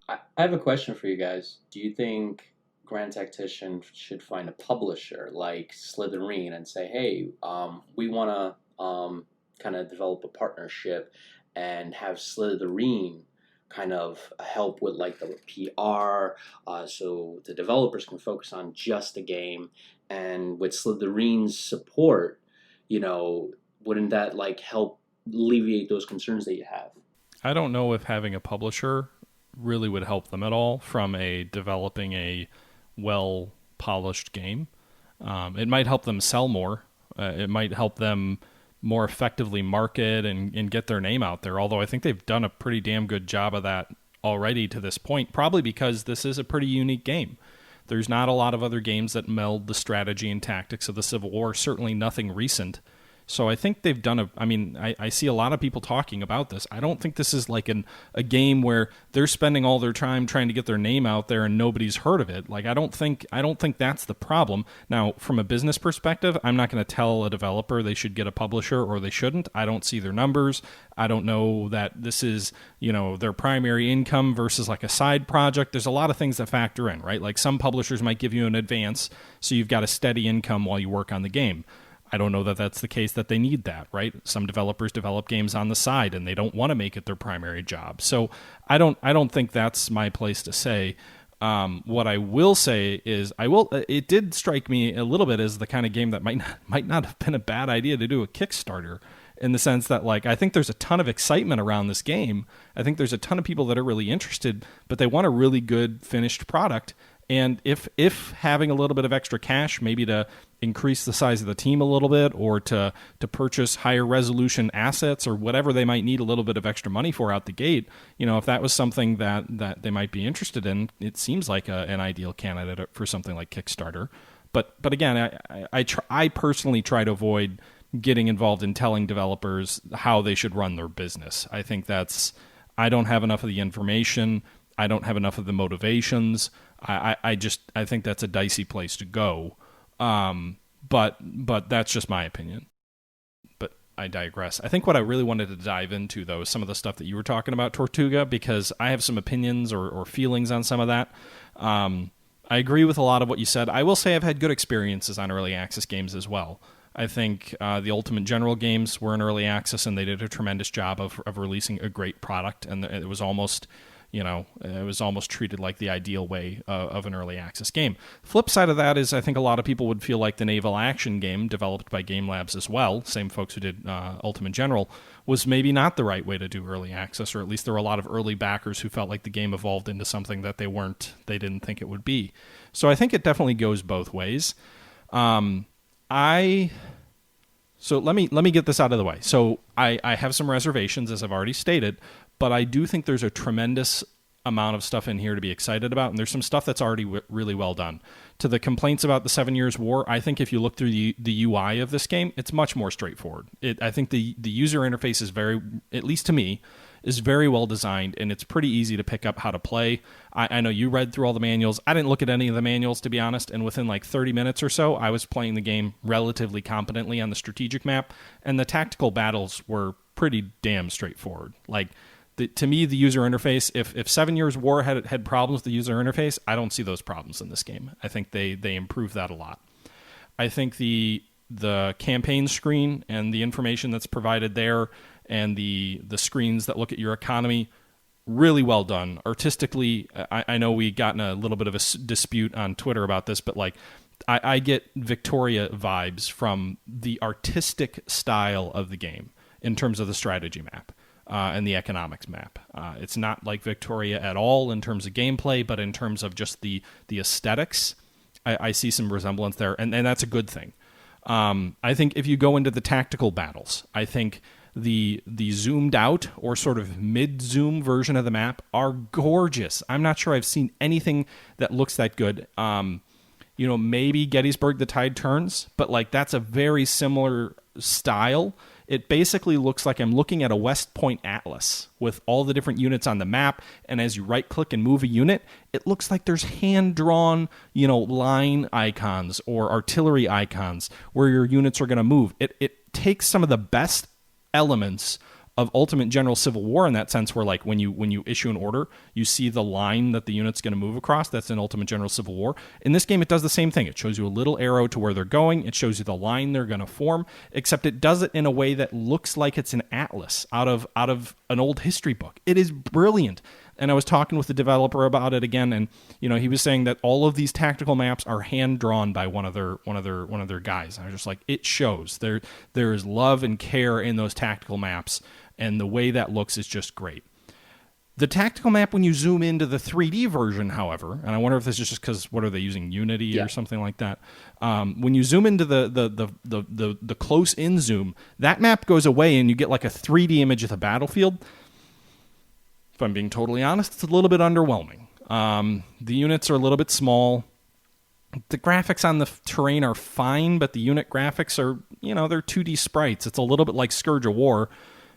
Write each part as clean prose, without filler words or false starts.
I have a question for you guys. Do you think Grand Tactician should find a publisher like Slitherine and say, hey, we want to kind of develop a partnership and have Slitherine kind of help with like the PR, so the developers can focus on just the game, and with Slytherine's support, you know, wouldn't that like help alleviate those concerns that you have? I don't know if having a publisher really would help them at all from a developing a well polished game. It might help them sell more. It might help them more effectively market and get their name out there. Although I think they've done a pretty damn good job of that already to this point, probably because this is a pretty unique game. There's not a lot of other games that meld the strategy and tactics of the Civil War, certainly nothing recent. So I think they've done I see a lot of people talking about this. I don't think this is like a game where they're spending all their time trying to get their name out there and nobody's heard of it. Like I don't think that's the problem. Now, from a business perspective, I'm not going to tell a developer they should get a publisher or they shouldn't. I don't see their numbers. I don't know that this is, their primary income versus like a side project. There's a lot of things that factor in, right? Like some publishers might give you an advance so you've got a steady income while you work on the game. I don't know that that's the case, that they need that, right? Some developers develop games on the side and they don't want to make it their primary job. So I don't think that's my place to say. What I will say is it did strike me a little bit as the kind of game that might not have been a bad idea to do a Kickstarter, in the sense that, like, I think there's a ton of excitement around this game. I think there's a ton of people that are really interested, but they want a really good finished product. And if having a little bit of extra cash, maybe to increase the size of the team a little bit, or to purchase higher resolution assets, or whatever they might need a little bit of extra money for out the gate, if that was something that they might be interested in, it seems like an ideal candidate for something like Kickstarter. But again, I personally try to avoid getting involved in telling developers how they should run their business. I think I don't have enough of the information. I don't have enough of the motivations. I think that's a dicey place to go. But that's just my opinion. But I digress. I think what I really wanted to dive into, though, is some of the stuff that you were talking about, Tortuga, because I have some opinions or feelings on some of that. I agree with a lot of what you said. I will say I've had good experiences on early access games as well. I think the Ultimate General games were in early access, and they did a tremendous job of releasing a great product, and it was almost treated like the ideal way of an early access game. Flip side of that is, I think a lot of people would feel like the Naval Action game, developed by Game Labs as well, same folks who did Ultimate General, was maybe not the right way to do early access, or at least there were a lot of early backers who felt like the game evolved into something that they didn't think it would be. So I think it definitely goes both ways. So let me get this out of the way. So I have some reservations, as I've already stated, but I do think there's a tremendous amount of stuff in here to be excited about, and there's some stuff that's already really well done. To the complaints about the 7 Years' War, I think if you look through the UI of this game, it's much more straightforward. I think the user interface is very, at least to me, is very well designed, and it's pretty easy to pick up how to play. I know you read through all the manuals. I didn't look at any of the manuals, to be honest, and within like 30 minutes or so, I was playing the game relatively competently on the strategic map, and the tactical battles were pretty damn straightforward. Like, to me, the user interface, if 7 Years' War had problems with the user interface, I don't see those problems in this game. I think they improved that a lot. I think the campaign screen and the information that's provided there, and the screens that look at your economy, really well done. Artistically, I know we got in a little bit of a dispute on Twitter about this, but like, I get Victoria vibes from the artistic style of the game in terms of the strategy map. And the economics map. It's not like Victoria at all in terms of gameplay, but in terms of just the aesthetics, I see some resemblance there, and that's a good thing. I think if you go into the tactical battles, I think the zoomed out or sort of mid-zoom version of the map are gorgeous. I'm not sure I've seen anything that looks that good. Maybe Gettysburg The Tide Turns, but like that's a very similar style. It basically looks like I'm looking at a West Point atlas with all the different units on the map, and as you right-click and move a unit, it looks like there's hand-drawn, line icons or artillery icons where your units are going to move. It takes some of the best elements of Ultimate General Civil War in that sense, where like when you issue an order, you see the line that the unit's going to move across. That's in Ultimate General Civil War. In this game, it does the same thing. It shows you a little arrow to where they're going. It shows you the line they're going to form, except it does it in a way that looks like it's an atlas out of an old history book. It is brilliant. And I was talking with the developer about it again, and he was saying that all of these tactical maps are hand drawn by one of their guys. And I was just like, it shows there is love and care in those tactical maps, and the way that looks is just great. The tactical map, when you zoom into the 3D version, however, and I wonder if this is just because what are they using, Unity or something like that? When you zoom into the close in zoom, that map goes away, and you get like a 3D image of the battlefield. If I'm being totally honest, it's a little bit underwhelming. The units are a little bit small. The graphics on the terrain are fine, but the unit graphics are, they're 2D sprites. It's a little bit like Scourge of War,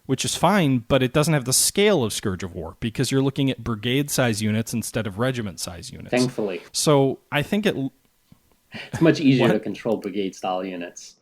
which is fine, but it doesn't have the scale of Scourge of War because you're looking at brigade-size units instead of regiment-size units. Thankfully. So I think it's much easier to control brigade-style units.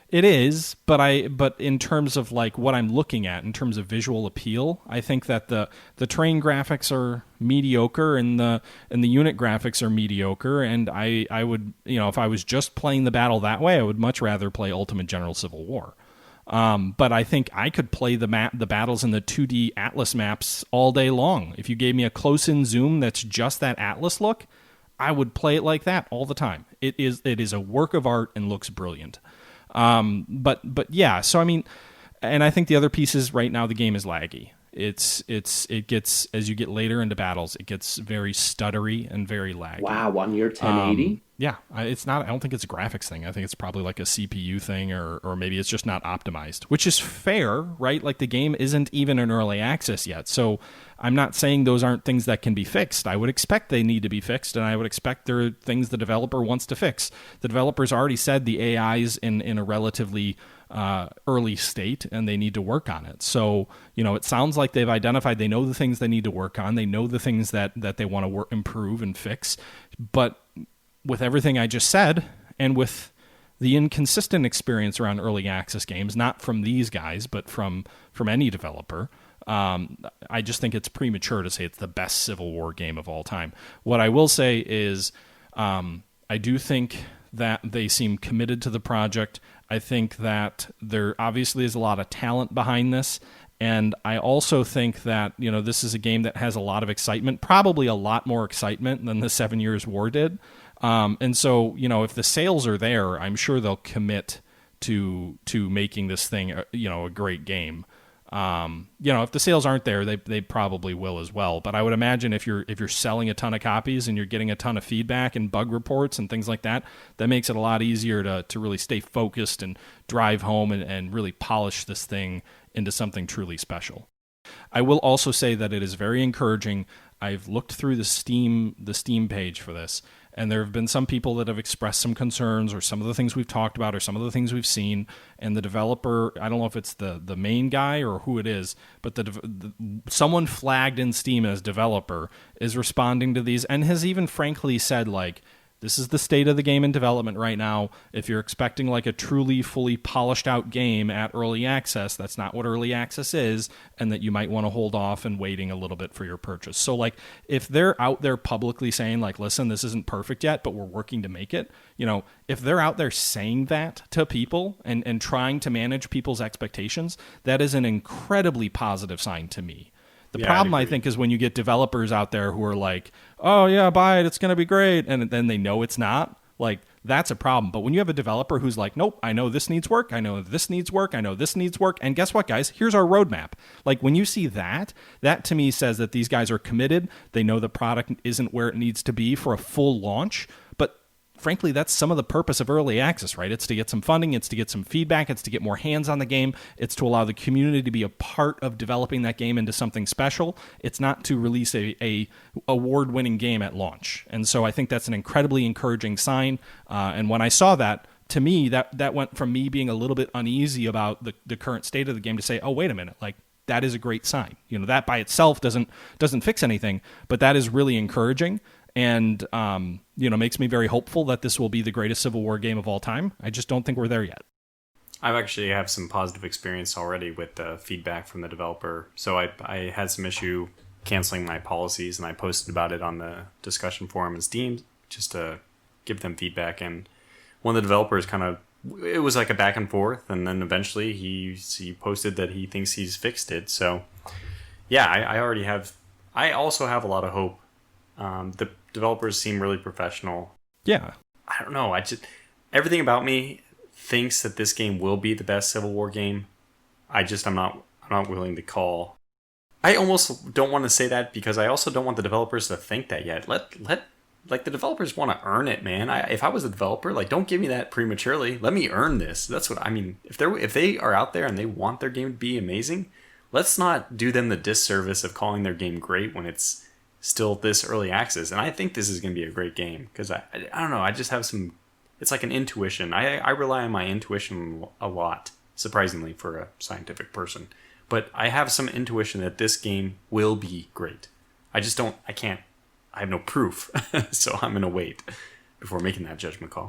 It is, but in terms of like what I'm looking at, in terms of visual appeal, I think that the terrain graphics are mediocre and the unit graphics are mediocre, and I would, if I was just playing the battle that way, I would much rather play Ultimate General Civil War. But I think I could play the battles in the 2D Atlas maps all day long. If you gave me a close-in zoom that's just that Atlas look, I would play it like that all the time. It is a work of art and looks brilliant. But yeah, so I mean, and I think the other piece is right now the game is laggy. It gets, as you get later into battles, it gets very stuttery and very laggy. Wow, on your 1080? Yeah, it's not. I don't think it's a graphics thing. I think it's probably like a CPU thing, or maybe it's just not optimized, which is fair, right? Like the game isn't even in early access yet, so I'm not saying those aren't things that can be fixed. I would expect they need to be fixed, and I would expect there are things the developer wants to fix. The developer's already said the AI's in a relatively early state, and they need to work on it. So, it sounds like they've identified, they know the things they need to work on, they know the things that they want to improve and fix, but with everything I just said, and with the inconsistent experience around early access games, not from these guys, but from any developer, I just think it's premature to say it's the best Civil War game of all time. What I will say is I do think that they seem committed to the project. I think that there obviously is a lot of talent behind this, and I also think that this is a game that has a lot of excitement, probably a lot more excitement than the 7 Years' War did. And so, if the sales are there, I'm sure they'll commit to making this thing, a great game. If the sales aren't there, they probably will as well. But I would imagine if you're selling a ton of copies and you're getting a ton of feedback and bug reports and things like that, that makes it a lot easier to really stay focused and drive home and really polish this thing into something truly special. I will also say that it is very encouraging. I've looked through the Steam page for this, and there have been some people that have expressed some concerns or some of the things we've talked about or some of the things we've seen. And the developer, I don't know if it's the main guy or who it is, but someone flagged in Steam as developer is responding to these and has even frankly said, like, this is the state of the game in development right now. If you're expecting like a truly fully polished out game at early access, that's not what early access is, and that you might want to hold off and waiting a little bit for your purchase. So like if they're out there publicly saying like, listen, this isn't perfect yet, but we're working to make it, if they're out there saying that to people and trying to manage people's expectations, that is an incredibly positive sign to me. The problem, I think, is when you get developers out there who are like, oh, yeah, buy it, it's going to be great, and then they know it's not. Like, that's a problem. But when you have a developer who's like, nope, I know this needs work, I know this needs work, I know this needs work, and guess what, guys? Here's our roadmap. Like, when you see that to me says that these guys are committed. They know the product isn't where it needs to be for a full launch, but frankly, that's some of the purpose of early access, right? It's to get some funding, it's to get some feedback, it's to get more hands on the game, it's to allow the community to be a part of developing that game into something special. It's not to release a award-winning game at launch. And so I think that's an incredibly encouraging sign. And when I saw that, to me, that went from me being a little bit uneasy about the current state of the game to say, oh, wait a minute, like, that is a great sign. That by itself doesn't fix anything, but that is really encouraging. And, makes me very hopeful that this will be the greatest Civil War game of all time. I just don't think we're there yet. I actually have some positive experience already with the feedback from the developer. So I had some issue canceling my policies, and I posted about it on the discussion forum in Steam just to give them feedback. And one of the developers it was like a back and forth, and then eventually he posted that he thinks he's fixed it. So yeah, I also have a lot of hope. The developers seem really professional. Yeah. I don't know. Everything about me thinks that this game will be the best Civil War game. I'm not willing to call. I almost don't want to say that because I also don't want the developers to think that yet. Like the developers want to earn it, man. If I was a developer, like don't give me that prematurely. Let me earn this. That's what I mean. If they are out there and they want their game to be amazing, let's not do them the disservice of calling their game great when it's still this early access. And I think this is going to be a great game because I don't know. I just have some. It's like an intuition. I rely on my intuition a lot, surprisingly for a scientific person. But I have some intuition that this game will be great. I have no proof. So I'm going to wait before making that judgment call.